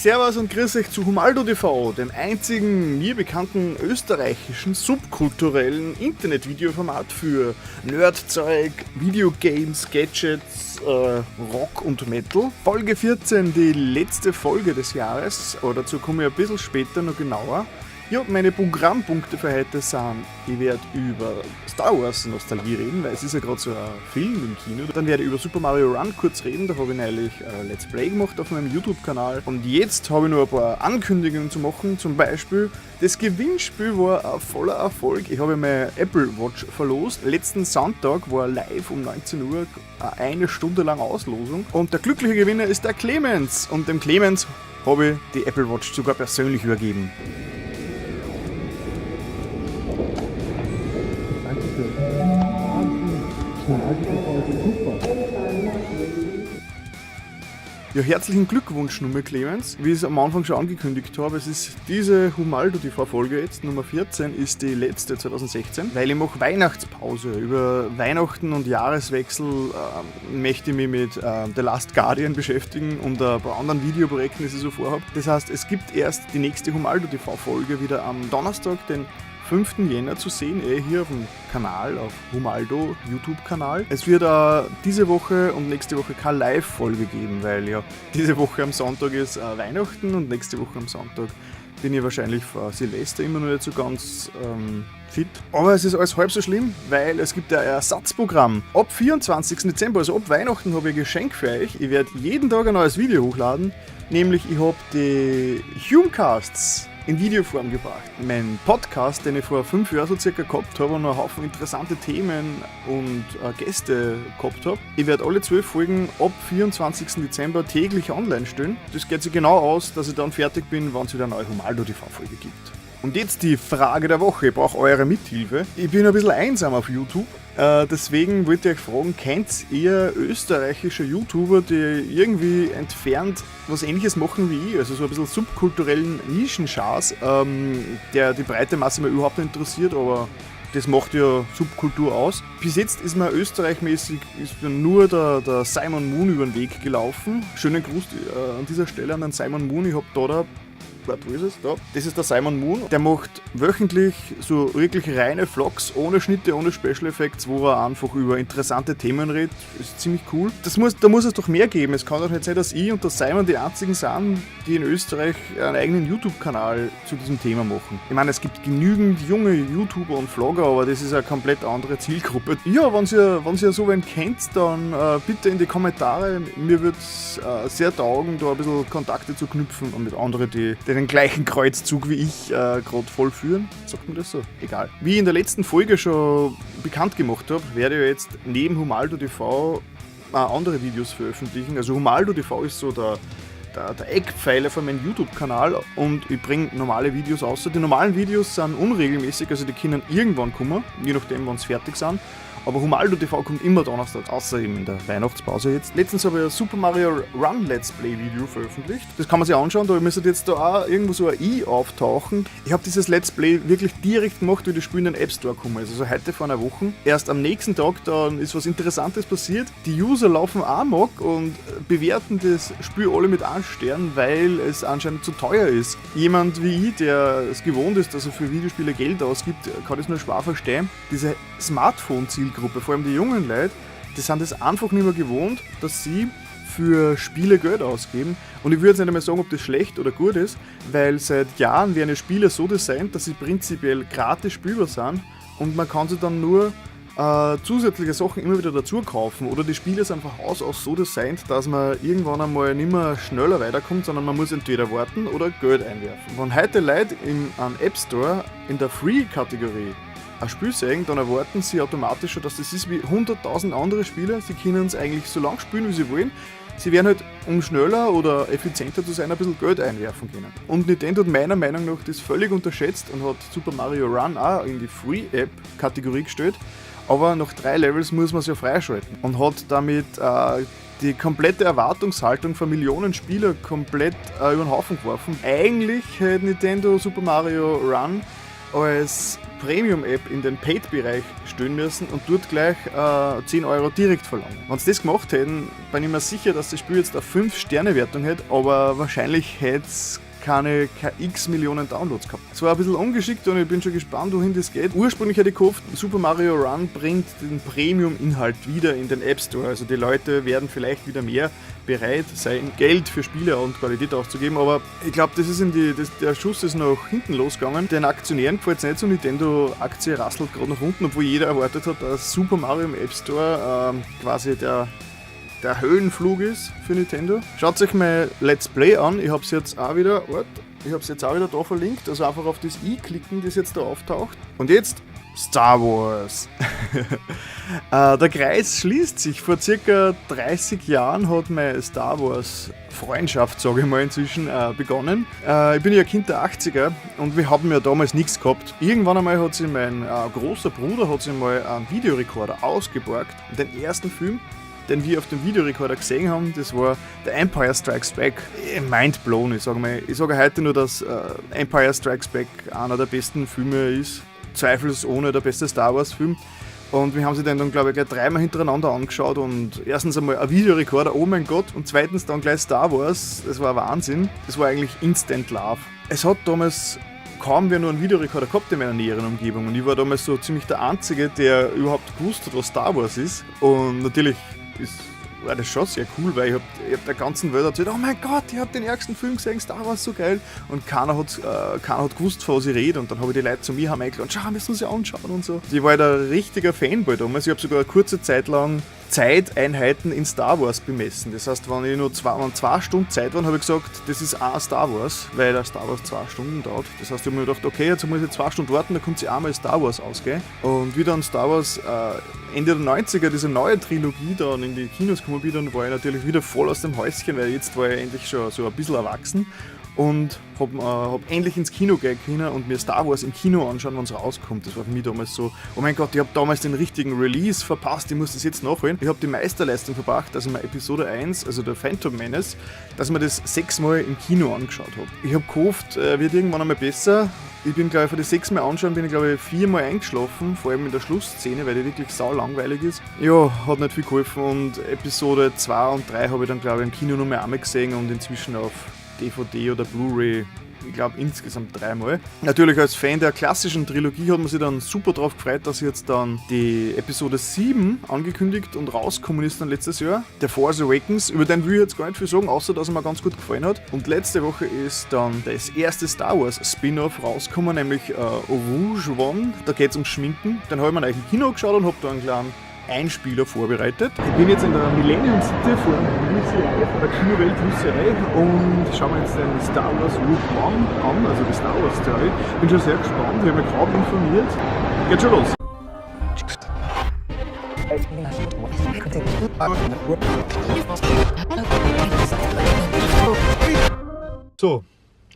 Servus und grüß euch zu Humaldo TV, dem einzigen mir bekannten österreichischen subkulturellen Internetvideoformat für Nerdzeug, Videogames, Gadgets, Rock und Metal. Folge 14, die letzte Folge des Jahres, aber dazu komme ich ein bisschen später noch genauer. Ja, meine Programmpunkte für heute sind, ich werde über Star Wars Nostalgie reden, weil es ist ja gerade so ein Film im Kino. Dann werde ich über Super Mario Run kurz reden, da habe ich neulich ein Let's Play gemacht auf meinem YouTube-Kanal. Und jetzt habe ich noch ein paar Ankündigungen zu machen, zum Beispiel das Gewinnspiel war ein voller Erfolg. Ich habe meine Apple Watch verlost. Letzten Sonntag war live um 19 Uhr eine Stunde lang Auslosung. Und der glückliche Gewinner ist der Clemens. Und dem Clemens habe ich die Apple Watch sogar persönlich übergeben. Ja, herzlichen Glückwunsch, Nummer Clemens. Wie ich es am Anfang schon angekündigt habe, es ist diese Humaldo TV-Folge jetzt, Nummer 14, ist die letzte 2016, weil ich mache Weihnachtspause. Über Weihnachten und Jahreswechsel möchte ich mich mit The Last Guardian beschäftigen und ein paar anderen Videoprojekten, die ich so vorhabe. Das heißt, es gibt erst die nächste Humaldo TV-Folge wieder am Donnerstag, den 5. Jänner zu sehen, hier auf dem Kanal, auf Humaldo YouTube-Kanal. Es wird diese Woche und nächste Woche keine Live-Folge geben, weil ja diese Woche am Sonntag ist Weihnachten und nächste Woche am Sonntag bin ich wahrscheinlich vor Silvester immer noch nicht so ganz fit. Aber es ist alles halb so schlimm, weil es gibt ein Ersatzprogramm. Ab 24. Dezember, also ab Weihnachten, habe ich ein Geschenk für euch. Ich werde jeden Tag ein neues Video hochladen, nämlich ich habe die Humecasts in Videoform gebracht. Mein Podcast, den ich vor 5 Jahren so circa gehabt habe und noch einen Haufen interessante Themen und Gäste gehabt habe. Ich werde alle 12 Folgen ab 24. Dezember täglich online stellen. Das geht sich genau aus, dass ich dann fertig bin, wenn es wieder eine neue Humaldo TV-Folge gibt. Und jetzt die Frage der Woche. Ich brauche eure Mithilfe. Ich bin ein bisschen einsam auf YouTube. Deswegen wollte ich euch fragen, kennt ihr österreichische YouTuber, die irgendwie entfernt was Ähnliches machen wie ich? Also so ein bisschen subkulturellen Nischenschatz, der die breite Masse mir überhaupt nicht interessiert, aber das macht ja Subkultur aus. Bis jetzt ist mir österreichmäßig nur der Simon Moon über den Weg gelaufen. Schönen Gruß an dieser Stelle an den Simon Moon. Ich habe da wo ist es? Da. Das ist der Simon Moon. Der macht wöchentlich so wirklich reine Vlogs, ohne Schnitte, ohne Special Effects, wo er einfach über interessante Themen redet. Das ist ziemlich cool. Da muss es doch mehr geben. Es kann doch nicht sein, dass ich und der Simon die einzigen sind, die in Österreich einen eigenen YouTube-Kanal zu diesem Thema machen. Ich meine, es gibt genügend junge YouTuber und Vlogger, aber das ist eine komplett andere Zielgruppe. Ja, wenn ihr so wen kennt, dann bitte in die Kommentare. Mir würde es sehr taugen, da ein bisschen Kontakte zu knüpfen und mit anderen, die den gleichen Kreuzzug wie ich gerade vollführen. Sagt man das so? Egal. Wie ich in der letzten Folge schon bekannt gemacht habe, werde ich jetzt neben Humaldo TV andere Videos veröffentlichen. Also Humaldo TV ist so der Eckpfeiler von meinem YouTube-Kanal und ich bringe normale Videos aus. Die normalen Videos sind unregelmäßig, also die können irgendwann kommen, je nachdem, wann sie fertig sind. Aber Humaldo TV kommt immer Donnerstag, außer eben in der Weihnachtspause jetzt. Letztens habe ich ein Super Mario Run Let's Play Video veröffentlicht. Das kann man sich anschauen, da müsste jetzt da auch irgendwo so ein i auftauchen. Ich habe dieses Let's Play wirklich direkt gemacht, wie das Spiel in den App Store gekommen ist. Also heute vor einer Woche. Erst am nächsten Tag dann ist was Interessantes passiert. Die User laufen amok und bewerten das Spiel alle mit 1 Stern, weil es anscheinend zu teuer ist. Jemand wie ich, der es gewohnt ist, dass er für Videospiele Geld ausgibt, kann das nur schwer verstehen. Diese Smartphone-Zielgruppe, vor allem die jungen Leute, die sind es einfach nicht mehr gewohnt, dass sie für Spiele Geld ausgeben. Und ich würde jetzt nicht einmal sagen, ob das schlecht oder gut ist, weil seit Jahren werden Spiele so designt, dass sie prinzipiell gratis spielbar sind und man kann sie dann nur zusätzliche Sachen immer wieder dazu kaufen. Oder die Spiele sind von Haus aus so designt, dass man irgendwann einmal nicht mehr schneller weiterkommt, sondern man muss entweder warten oder Geld einwerfen. Wenn heute Leute am App Store in der Free-Kategorie ein Spiel sehen, dann erwarten sie automatisch schon, dass das ist wie 100.000 andere Spiele. Sie können es eigentlich so lange spielen, wie sie wollen. Sie werden halt, um schneller oder effizienter zu sein, ein bisschen Geld einwerfen können. Und Nintendo hat meiner Meinung nach das völlig unterschätzt und hat Super Mario Run auch in die Free-App-Kategorie gestellt. Aber nach 3 Levels muss man es ja freischalten. Und hat damit die komplette Erwartungshaltung von Millionen Spielern komplett über den Haufen geworfen. Eigentlich hätte Nintendo Super Mario Run als Premium-App in den Paid-Bereich stellen müssen und dort gleich 10 Euro direkt verlangen. Wenn sie das gemacht hätten, bin ich mir sicher, dass das Spiel jetzt eine 5-Sterne-Wertung hätte, aber wahrscheinlich hätte es keine x Millionen Downloads gehabt. Es war ein bisschen ungeschickt und ich bin schon gespannt, wohin das geht. Ursprünglich hätte ich gehofft, Super Mario Run bringt den Premium-Inhalt wieder in den App Store. Also die Leute werden vielleicht wieder mehr bereit sein, Geld für Spiele und Qualität auszugeben, aber ich glaube, der Schuss ist noch hinten losgegangen. Den Aktionären gefällt es nicht so, Nintendo-Aktie rasselt gerade nach unten, obwohl jeder erwartet hat, dass Super Mario im App Store quasi der Höhenflug ist für Nintendo. Schaut euch mein Let's Play an, ich habe es jetzt auch wieder da verlinkt, also einfach auf das i klicken, das jetzt da auftaucht. Und jetzt Star Wars. Der Kreis schließt sich. Vor circa 30 Jahren hat meine Star Wars Freundschaft, sage ich mal inzwischen, begonnen. Ich bin ja Kind der 80er und wir haben ja damals nichts gehabt. Irgendwann einmal hat sich mein großer Bruder mal einen Videorekorder ausgeborgt. Den ersten Film, den wir auf dem Videorekorder gesehen haben, das war The Empire Strikes Back. Mindblown, ich sage heute nur, dass Empire Strikes Back einer der besten Filme ist. Zweifelsohne der beste Star Wars Film. Und wir haben sie den dann, glaube ich, gleich 3-mal hintereinander angeschaut und erstens einmal ein Videorekorder, oh mein Gott, und zweitens dann gleich Star Wars, das war Wahnsinn. Das war eigentlich Instant Love. Es hat damals kaum wer nur einen Videorekorder gehabt in meiner näheren Umgebung und ich war damals so ziemlich der Einzige, der überhaupt gewusst hat, was Star Wars ist. Und natürlich war das schon sehr cool, weil ich hab der ganzen Welt erzählt, oh mein Gott, ich hab den ärgsten Film gesehen, Star Wars so geil. Und keiner hat gewusst, von was ich rede. Und dann habe ich die Leute zu mir eingeladen, schau, müssen wir sie anschauen und so. Ich war halt ein richtiger Fanboy damals. Ich habe sogar eine kurze Zeit lang Zeiteinheiten in Star Wars bemessen. Das heißt, wenn ich nur 2 Stunden Zeit war, habe ich gesagt, das ist auch Star Wars, weil der Star Wars 2 Stunden dauert. Das heißt, ich habe mir gedacht, okay, jetzt muss ich 2 Stunden warten, dann kommt sie einmal Star Wars ausgehen. Und wie dann Star Wars Ende der 90er, diese neue Trilogie dann in die Kinos gekommen bin, dann war ich natürlich wieder voll aus dem Häuschen, weil jetzt war ich endlich schon so ein bisschen erwachsen. Und hab endlich ins Kino gehen können und mir Star Wars im Kino anschauen, wenn es rauskommt. Das war für mich damals so, oh mein Gott, ich habe damals den richtigen Release verpasst, ich muss das jetzt nachholen. Ich habe die Meisterleistung verbracht, dass ich mir Episode 1, also der Phantom Menace, dass ich mir das 6-mal im Kino angeschaut habe. Ich habe gehofft, wird irgendwann einmal besser. Ich bin, glaube ich, für die 6-mal anschauen, bin ich, glaube ich, 4-mal eingeschlafen, vor allem in der Schlussszene, weil die wirklich sau langweilig ist. Ja, hat nicht viel geholfen und Episode 2 und 3 habe ich dann, glaube ich, im Kino noch einmal gesehen und inzwischen auf DVD oder Blu-ray, ich glaube insgesamt 3-mal. Natürlich als Fan der klassischen Trilogie hat man sich dann super drauf gefreut, dass jetzt dann die Episode 7 angekündigt und rausgekommen ist dann letztes Jahr, der Force Awakens. Über den will ich jetzt gar nicht viel sagen, außer dass er mir ganz gut gefallen hat. Und letzte Woche ist dann das erste Star Wars Spin-Off rausgekommen, nämlich Rouge One. Da geht es ums Schminken. Dann habe ich mir eigentlich im Kino geschaut und habe da einen kleinen Einspieler vorbereitet. Ich bin jetzt in der Millennium City vor der Kinowelt Russerei und schauen wir jetzt den Star Wars Rogue One an, also die Star Wars Story. Bin schon sehr gespannt, ich habe mich kaum informiert. Geht schon los! So,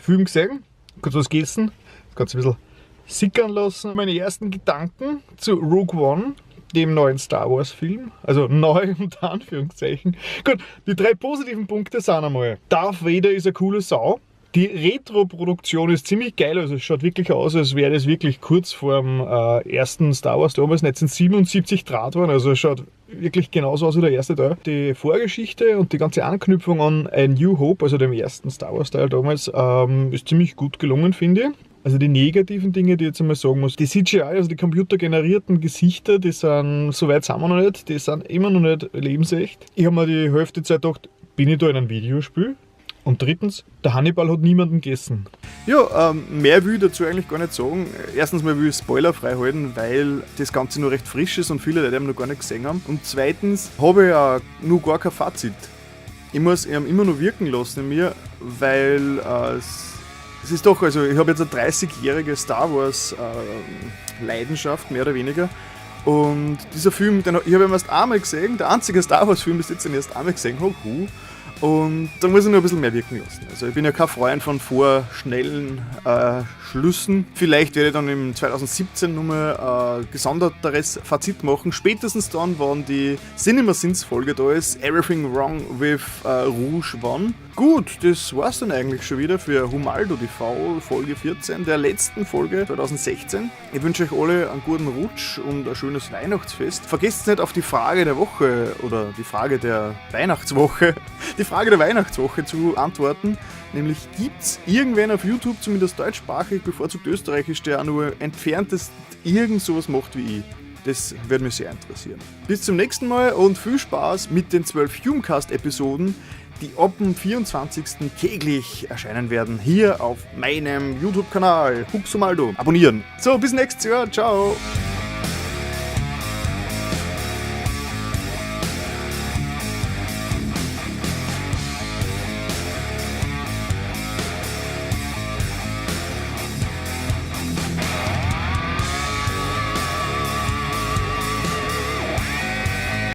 Film gesehen, kurz was gegessen, ganz ein bisschen sickern lassen. Meine ersten Gedanken zu Rogue One, dem neuen Star Wars Film, also neu unter Anführungszeichen. Gut, die 3 positiven Punkte sind einmal, Darth Vader ist eine coole Sau. Die Retro-Produktion ist ziemlich geil, also es schaut wirklich aus, als wäre das wirklich kurz vor dem ersten Star Wars damals 1977 Draht waren, also es schaut wirklich genauso aus wie der erste Teil. Die Vorgeschichte und die ganze Anknüpfung an A New Hope, also dem ersten Star Wars Teil damals, ist ziemlich gut gelungen, finde ich. Also die negativen Dinge, die ich jetzt einmal sagen muss, die CGI, also die computergenerierten Gesichter, die sind, so weit sind wir noch nicht, die sind immer noch nicht lebensecht. Ich habe mir die Hälfte Zeit gedacht, bin ich da in einem Videospiel? Und drittens, der Hannibal hat niemanden gegessen. Ja, mehr will ich dazu eigentlich gar nicht sagen. Erstens mal will ich spoilerfrei halten, weil das Ganze noch recht frisch ist und viele Leute haben noch gar nicht gesehen haben. Und zweitens habe ich ja nur gar kein Fazit. Ich muss ihn immer noch wirken lassen in mir, weil es ist doch, also ich habe jetzt eine 30-jährige Star Wars Leidenschaft, mehr oder weniger. Und dieser Film, ich habe ihn erst einmal gesehen, der einzige Star Wars Film, das ich jetzt erst einmal gesehen habe. Und da muss ich noch ein bisschen mehr wirken lassen. Also ich bin ja kein Freund von vorschnellen Schlüssen. Vielleicht werde ich dann im 2017 nochmal gesonderteres Fazit machen. Spätestens dann, wann die CinemaSins Folge da ist, Everything Wrong with Rouge One. Gut, das war's dann eigentlich schon wieder für Humaldo TV Folge 14, der letzten Folge 2016. Ich wünsche euch alle einen guten Rutsch und ein schönes Weihnachtsfest. Vergesst nicht auf die Frage der Woche oder die Frage der Weihnachtswoche, zu antworten. Nämlich, gibt's irgendwen auf YouTube, zumindest deutschsprachig, bevorzugt österreichisch, der auch nur entferntest irgend sowas macht wie ich? Das würde mich sehr interessieren. Bis zum nächsten Mal und viel Spaß mit den 12 Humecast-Episoden, die ab dem 24. täglich erscheinen werden, hier auf meinem YouTube-Kanal Huxomaldo. Abonnieren. So, bis nächstes Jahr. Ciao.